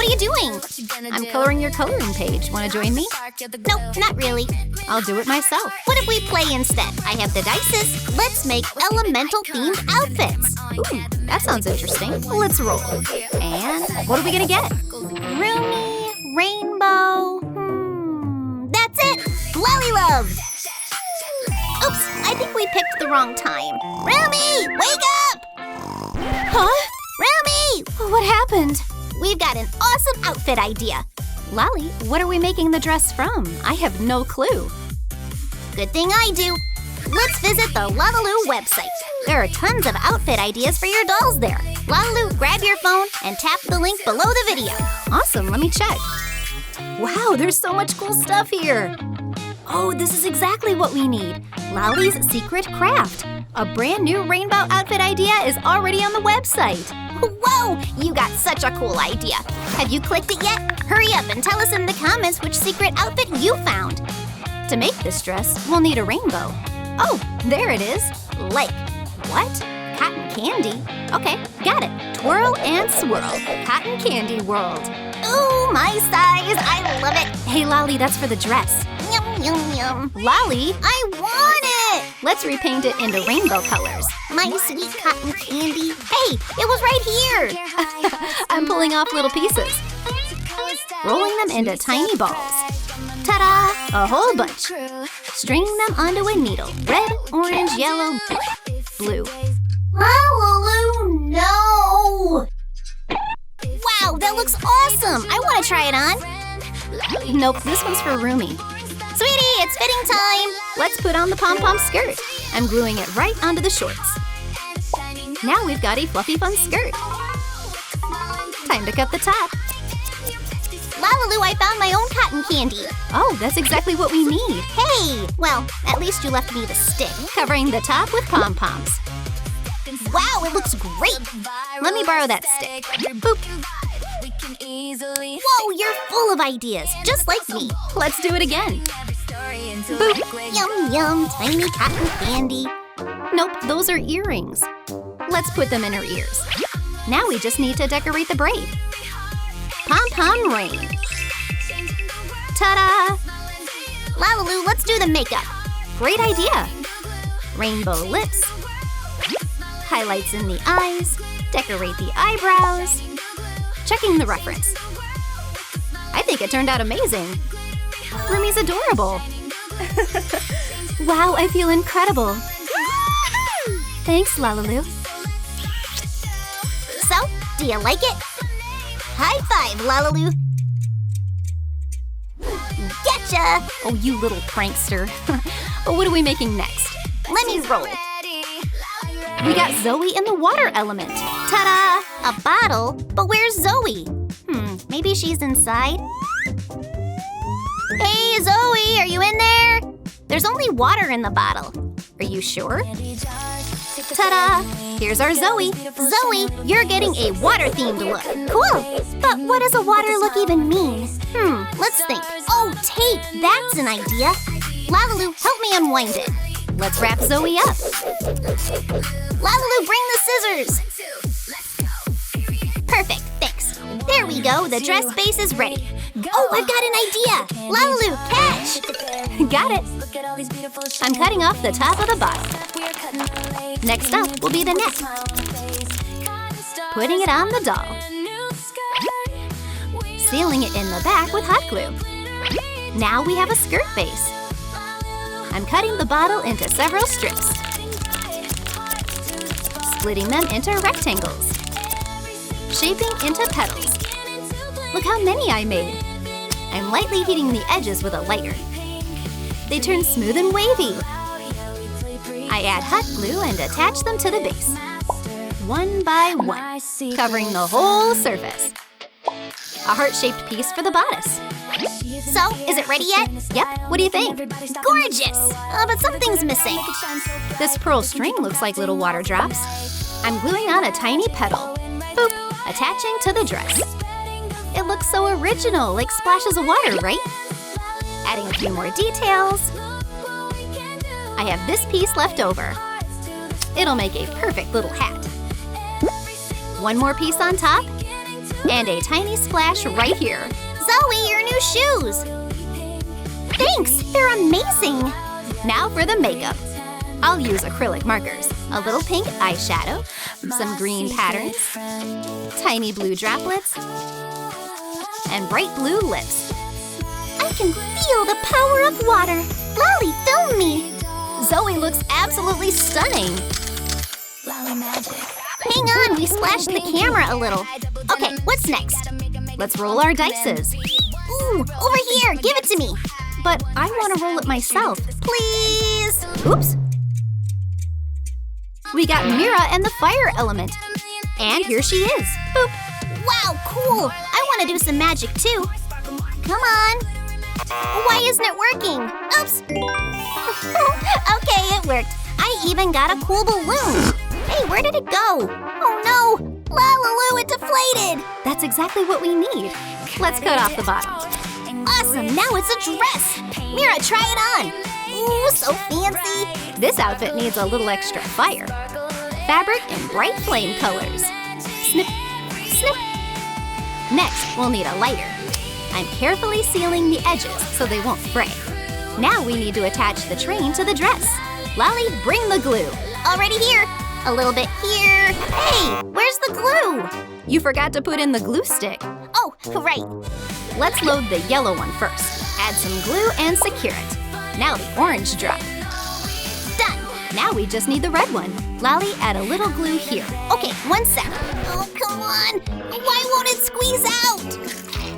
are you doing? I'm coloring your coloring page. Want to join me? Nope, not really. I'll do it myself. What if we play instead? I have the dices. Let's make elemental themed outfits. Ooh, that sounds interesting. Let's roll. And what are we gonna get? Rumi, rainbow. That's it. Lali love. Oops, I think we picked the wrong time. Rumi, wake up! Huh? Rumi! What happened? We've got an awesome outfit idea. Lali, what are we making the dress from? I have no clue. Good thing I do. Let's visit the Laloo website. There are tons of outfit ideas for your dolls there. Laloo, grab your phone and tap the link below the video. Awesome, let me check. Wow, there's so much cool stuff here. Oh, this is exactly what we need. Lali's Secret Craft. A brand new rainbow outfit idea is already on the website. Whoa, you got such a cool idea. Have you clicked it yet? Hurry up and tell us in the comments which secret outfit you found. To make this dress, we'll need a rainbow. Oh, there it is. Like, what? Cotton candy? Okay, got it. Twirl and swirl. Cotton candy world. ooh, my size, I love it. Hey, Lali, that's for the dress. Yum, yum, yum. Lali, I want it. let's repaint it into rainbow colors. My sweet cotton candy. Hey, it was right here. I'm pulling off little pieces, rolling them into tiny balls. Ta-da! A whole bunch. String them onto a needle. Red, orange, yellow, blue. Laloo, no! Wow, that looks awesome. I want to try it on. Nope, this one's for Rumi. Sweetie, it's fitting time. Let's put on the pom-pom skirt. I'm gluing it right onto the shorts. Now we've got a fluffy fun skirt. Time to cut the top. Laloo, I found my own cotton candy. Oh, that's exactly what we need. Hey, well, at least you left me the stick. Covering the top with pom-poms. Wow, it looks great. Let me borrow that stick. Boop. Whoa, you're full of ideas, just like me. Let's do it again. Boop. Yum, yum, tiny cotton candy. Nope, those are earrings. Let's put them in her ears. Now we just need to decorate the braid. Pom-pom rain. Ta-da! Laloo, let's do the makeup. Great idea. Rainbow lips. Highlights in the eyes. Decorate the eyebrows. Checking the reference. I think it turned out amazing. Rumi's adorable. Wow, I feel incredible. Thanks, Laloo. So, do you like it? High five, Laloo. Getcha! Oh, you little prankster. What are we making next? Let me roll. We got Zoey in the water element. Ta-da! A bottle? But where's Zoey? Maybe she's inside? Hey, Zoey, are you in there? There's only water in the bottle. Are you sure? Ta-da! Here's our Zoey. Zoey, you're getting a water-themed look. Cool! But what does a water look even mean? Let's think. Oh, tape! That's an idea. Laloo, help me unwind it. Let's wrap Zoey up. Laloo, bring the scissors! Perfect, thanks. There we go, the dress base is ready. Oh, I've got an idea! Laloo, catch! Got it. I'm cutting off the top of the bottle. Next up will be the neck. Putting it on the doll. Sealing it in the back with hot glue. Now we have a skirt base. I'm cutting the bottle into several strips. Splitting them into rectangles. Shaping into petals. Look how many I made. I'm lightly heating the edges with a lighter. They turn smooth and wavy. I add hot glue and attach them to the base. One by one, covering the whole surface. A heart-shaped piece for the bodice. So, is it ready yet? Yep, what do you think? Gorgeous! But something's missing. This pearl string looks like little water drops. I'm gluing on a tiny petal. Boop, attaching to the dress. It looks so original, like splashes of water, right? Adding a few more details. I have this piece left over. It'll make a perfect little hat. One more piece on top. And a tiny splash right here. Zoey, your new shoes! Thanks, they're amazing! Now for the makeup. I'll use acrylic markers, a little pink eyeshadow, some green patterns, tiny blue droplets, and bright blue lips. I can feel the power of water! Lali, film me! Zoey looks absolutely stunning. Hang on, we splashed the camera a little. Okay, what's next? Let's roll our dices. Ooh, over here, give it to me! But I want to roll it myself. Please! Oops. We got Mira and the fire element. And here she is. Boop. Wow, cool! I want to do some magic too. Come on! Why isn't it working? Oops! Okay, it worked. I even got a cool balloon. Hey, where did it go? Oh no! Laloo, it deflated! That's exactly what we need. Let's cut off the bottom. Awesome, now it's a dress! Mira, try it on! Ooh, so fancy! This outfit needs a little extra fire. Fabric in bright flame colors. Snip, snip. Next, we'll need a lighter. I'm carefully sealing the edges so they won't fray. Now we need to attach the train to the dress. Lali, bring the glue. Already here. A little bit here. Hey, where's the glue? You forgot to put in the glue stick. Oh, right. Let's load the yellow one first. Add some glue and secure it. Now the orange drop. Done. Now we just need the red one. Lali, add a little glue here. Okay, 1 sec. Oh, come on. Why won't it squeeze out?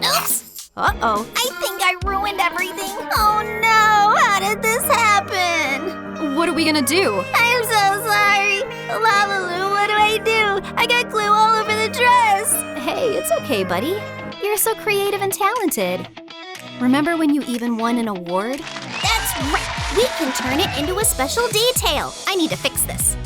Oops. Uh-oh. I think I ruined everything. Oh no, how did this happen? What are we gonna do? I'm so sorry. Laloo, what do I do? I got glue all over the dress. Hey, it's okay, buddy. You're so creative and talented. Remember when you even won an award? That's right. We can turn it into a special detail. I need to fix this.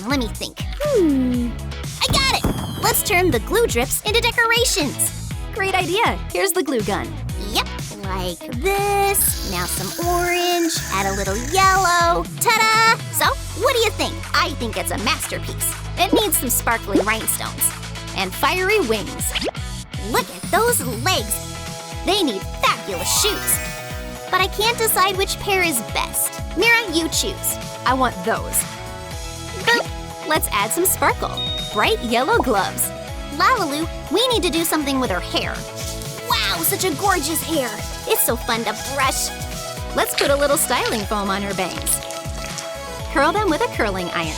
Let me think. I got it. Let's turn the glue drips into decorations. Great idea. Here's the glue gun. Yep, like this. Now some orange, add a little yellow. Ta-da! So, what do you think? I think it's a masterpiece. It needs some sparkly rhinestones. And fiery wings. Look at those legs. They need fabulous shoes. But I can't decide which pair is best. Mira, you choose. I want those. Boop. Let's add some sparkle. Bright yellow gloves. Laloo, we need to do something with her hair. Wow, such a gorgeous hair. It's so fun to brush. Let's put a little styling foam on her bangs. Curl them with a curling iron.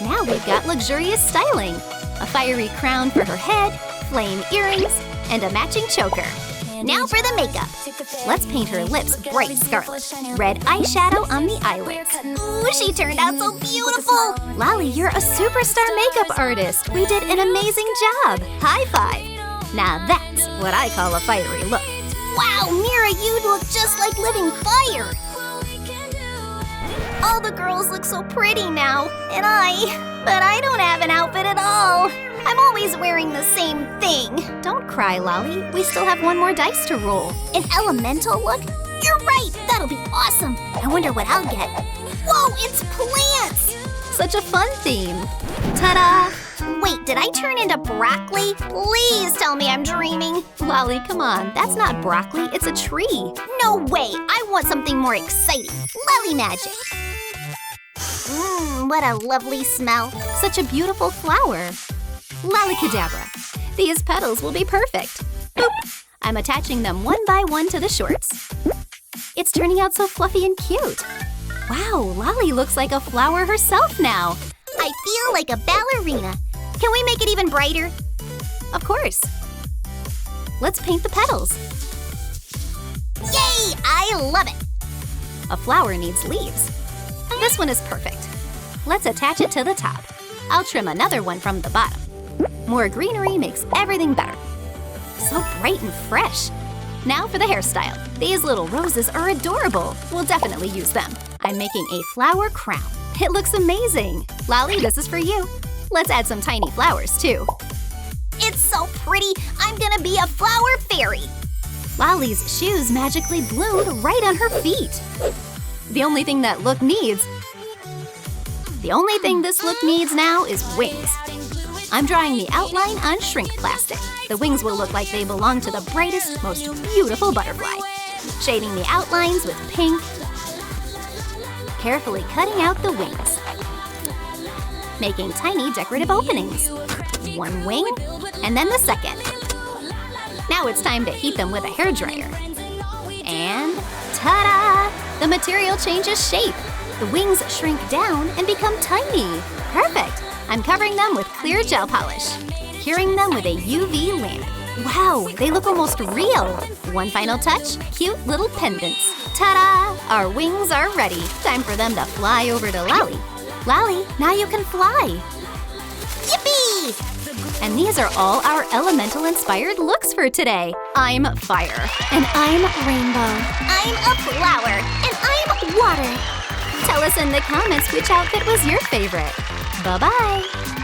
Now we've got luxurious styling. A fiery crown for her head, flame earrings, and a matching choker. Now for the makeup. Let's paint her lips bright scarlet. Red eyeshadow on the eyelids. Ooh, she turned out so beautiful. Lali, you're a superstar makeup artist. We did an amazing job. High five. Now that's what I call a fiery look. Wow, Mira, you look just like living fire. All the girls look so pretty now, but I don't have an outfit at all. I'm always wearing the same thing. Don't cry, Lali. We still have one more dice to roll. An elemental look? You're right, that'll be awesome. I wonder what I'll get. Whoa, it's plants! Such a fun theme. Ta-da! Wait, did I turn into broccoli? Please tell me I'm dreaming. Lali, come on. That's not broccoli, it's a tree. No way, I want something more exciting. Lali magic. What a lovely smell. Such a beautiful flower. Lalicadabra. These petals will be perfect. Boop. I'm attaching them one by one to the shorts. It's turning out so fluffy and cute. Wow, Lali looks like a flower herself now. I feel like a ballerina. Can we make it even brighter? Of course. Let's paint the petals. Yay! I love it. A flower needs leaves. This one is perfect. Let's attach it to the top. I'll trim another one from the bottom. More greenery makes everything better. So bright and fresh. Now for the hairstyle. These little roses are adorable. We'll definitely use them. I'm making a flower crown. It looks amazing. Lali, this is for you. Let's add some tiny flowers too. It's so pretty. I'm gonna be a flower fairy. Lali's shoes magically bloomed right on her feet. The only thing this look needs now is wings. I'm drawing the outline on shrink plastic. The wings will look like they belong to the brightest, most beautiful butterfly. Shading the outlines with pink. Carefully cutting out the wings. Making tiny decorative openings. One wing, and then the second. Now it's time to heat them with a hairdryer. And ta-da! The material changes shape. The wings shrink down and become tiny. Perfect! I'm covering them with clear gel polish. Curing them with a UV lamp. Wow, they look almost real. One final touch, cute little pendants. Ta-da! Our wings are ready. Time for them to fly over to Lali. Lali, now you can fly. Yippee! And these are all our elemental-inspired looks for today. I'm fire. And I'm rainbow. I'm a flower. And I'm water. Tell us in the comments which outfit was your favorite. Bye-bye!